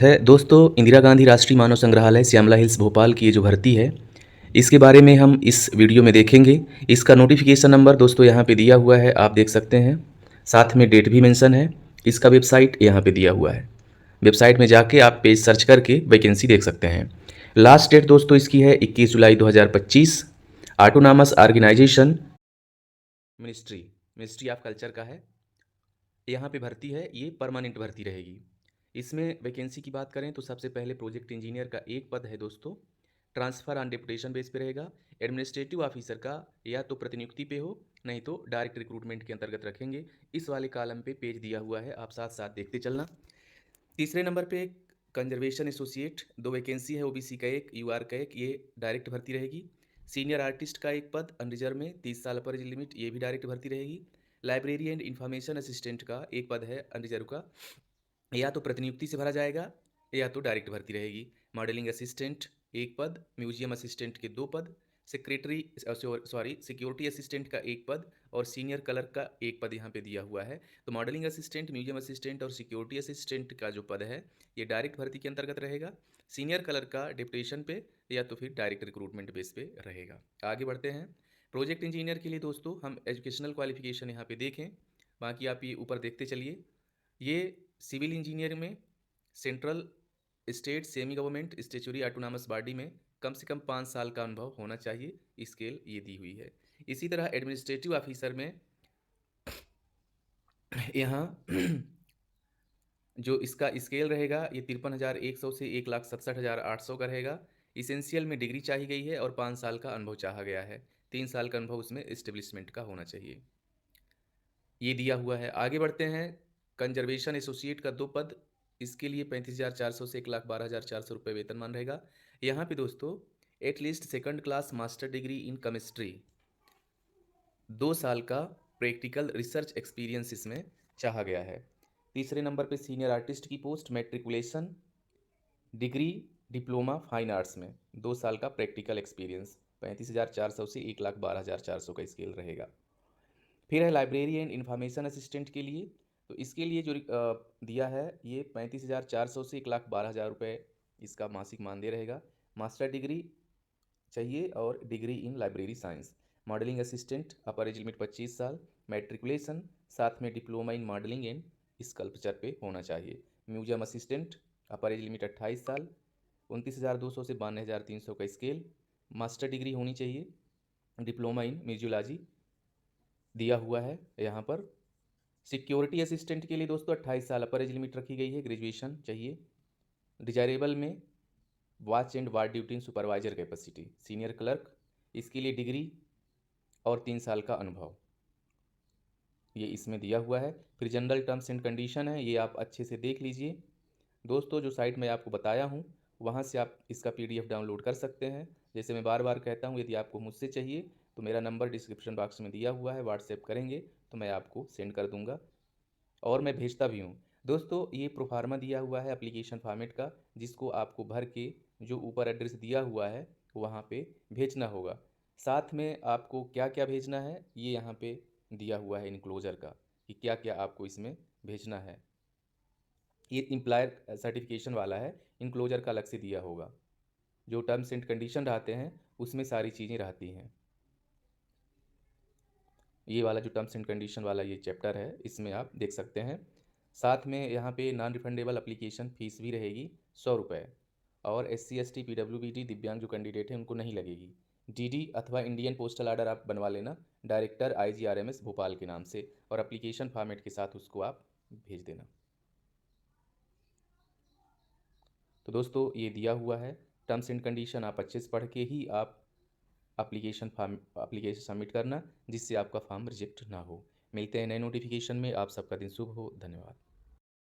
है दोस्तों, इंदिरा गांधी राष्ट्रीय मानव संग्रहालय श्यामला हिल्स भोपाल की ये जो भर्ती है, इसके बारे में हम इस वीडियो में देखेंगे। इसका नोटिफिकेशन नंबर दोस्तों यहाँ पे दिया हुआ है, आप देख सकते हैं। साथ में डेट भी मेंशन है। इसका वेबसाइट यहाँ पे दिया हुआ है। वेबसाइट में जाके आप पेज सर्च करके वैकेंसी देख सकते हैं। लास्ट डेट दोस्तों इसकी है 21 जुलाई 2025। Autonomous organisation ministry ministry of culture का है। यहाँ पे भर्ती है, ये परमानेंट भर्ती रहेगी। इसमें वैकेंसी की बात करें तो सबसे पहले प्रोजेक्ट इंजीनियर का एक पद है दोस्तों। ट्रांसफ़र ऑन डिपुटेशन बेस पे रहेगा। एडमिनिस्ट्रेटिव ऑफिसर का या तो प्रतिनियुक्ति पे हो, नहीं तो डायरेक्ट रिक्रूटमेंट के अंतर्गत रखेंगे। इस वाले कॉलम पे पेज दिया हुआ है, आप साथ साथ देखते चलना। तीसरे नंबर पे कंजर्वेशन एसोसिएट, दो वैकेंसी है, ओबीसी का एक, यूआर का एक, ये डायरेक्ट भर्ती रहेगी। सीनियर आर्टिस्ट का एक पद अनरिजर्व में 30 साल पर एज लिमिट, ये भी डायरेक्ट भर्ती रहेगी। लाइब्रेरी एंड इंफॉर्मेशन असिस्टेंट का एक पद है अनरिजर्व का, या तो प्रतिनियुक्ति से भरा जाएगा या तो डायरेक्ट भर्ती रहेगी। मॉडलिंग असिस्टेंट एक पद, म्यूजियम असिस्टेंट के दो पद, सेक्रेटरी सिक्योरिटी असिस्टेंट का एक पद और सीनियर क्लर्क का एक पद यहाँ पे दिया हुआ है। तो मॉडलिंग असिस्टेंट, म्यूजियम असिस्टेंट और सिक्योरिटी असिस्टेंट का जो पद है ये डायरेक्ट भर्ती के अंतर्गत रहेगा। सीनियर क्लर्क का डिप्टेशन पे या तो फिर डायरेक्ट रिक्रूटमेंट बेस पे रहेगा। आगे बढ़ते हैं। प्रोजेक्ट इंजीनियर के लिए दोस्तों हम एजुकेशनल क्वालिफिकेशन यहाँ पे देखें, बाकी आप ये ऊपर देखते चलिए। ये सिविल इंजीनियर में central, state, semi government, statutory, autonomous body में कम से कम 5 साल का अनुभव होना चाहिए। स्केल ये दी हुई है। इसी तरह एडमिनिस्ट्रेटिव ऑफिसर में यहाँ जो इसका स्केल रहेगा ये 53,100 से 1,67,800 का रहेगा। इसेंशियल में डिग्री चाही गई है और 5 साल का अनुभव चाहा गया है। 3 साल का अनुभव उसमें इस्टेब्लिशमेंट का होना चाहिए, ये दिया हुआ है। आगे बढ़ते हैं। कंजर्वेशन एसोसिएट का दो पद, इसके लिए 35,400 से 1,12,400 रुपये वेतनमान रहेगा। यहाँ पे दोस्तों at least second class master degree in chemistry, 2 साल का प्रैक्टिकल रिसर्च एक्सपीरियंस इसमें चाहा गया है। तीसरे नंबर पे सीनियर आर्टिस्ट की post, matriculation degree, diploma fine arts में 2 साल का प्रैक्टिकल एक्सपीरियंस, 35,400 से 1,12,400 का स्केल रहेगा। फिर है लाइब्रेरी एंड इंफॉर्मेशन असिस्टेंट के लिए, तो इसके लिए जो दिया है ये 35,400 से 1,12,000 रुपये इसका मासिक मानदेय रहेगा। मास्टर डिग्री चाहिए और degree in library science. Modelling assistant upper age limit 25 साल, मैट्रिकुलेशन, साथ में diploma in modelling and sculpture पे होना चाहिए। म्यूजियम असिस्टेंट अपर एज लिमिट 28 साल, 29,200 से 52,300 का स्केल। मास्टर डिग्री होनी चाहिए, डिप्लोमा इन म्यूजियोलॉजी दिया हुआ है यहाँ पर। सिक्योरिटी असिस्टेंट के लिए दोस्तों 28 साल अपर एज लिमिट रखी गई है, ग्रेजुएशन चाहिए। डिजायरेबल में watch and ward duty supervisor capacity. Senior clerk, इसके लिए डिग्री और 3 साल का अनुभव, ये इसमें दिया हुआ है। फिर जनरल टर्म्स एंड कंडीशन है, ये आप अच्छे से देख लीजिए दोस्तों। जो साइट मैं आपको बताया हूँ वहाँ से आप इसका PDF डाउनलोड कर सकते हैं। जैसे मैं बार बार कहता हूँ, यदि आपको मुझसे चाहिए तो मेरा नंबर डिस्क्रिप्शन बॉक्स में दिया हुआ है, व्हाट्सएप करेंगे तो मैं आपको सेंड कर दूँगा और मैं भेजता भी हूँ। दोस्तों ये प्रोफार्मा दिया हुआ है एप्लीकेशन फॉर्मेट का, जिसको आपको भर के जो ऊपर एड्रेस दिया हुआ है वहाँ पे भेजना होगा। साथ में आपको क्या क्या भेजना है ये यहाँ पे दिया हुआ है इनक्लोजर का, कि क्या क्या आपको इसमें भेजना है। ये एम्प्लॉयर सर्टिफिकेशन वाला है, इनक्लोजर का अलग से दिया होगा। जो टर्म्स एंड कंडीशन रहते हैं उसमें सारी चीज़ें रहती हैं। ये वाला जो टर्म्स एंड कंडीशन वाला ये चैप्टर है, इसमें आप देख सकते हैं। साथ में यहाँ पे नॉन रिफंडेबल एप्लीकेशन फ़ीस भी रहेगी 100 रुपये, और SC ST PWBD दिव्यांग जो कैंडिडेट हैं उनको नहीं लगेगी। DD अथवा इंडियन पोस्टल ऑर्डर आप बनवा लेना डायरेक्टर IGRMS भोपाल के नाम से, और एप्लीकेशन फॉर्मेट के साथ उसको आप भेज देना। तो दोस्तों ये दिया हुआ है टर्म्स एंड कंडीशन, आप अच्छे से पढ़ के ही आप एप्लीकेशन सबमिट करना, जिससे आपका फॉर्म रिजेक्ट ना हो। मिलते हैं नए नोटिफिकेशन में। आप सबका दिन शुभ हो। धन्यवाद।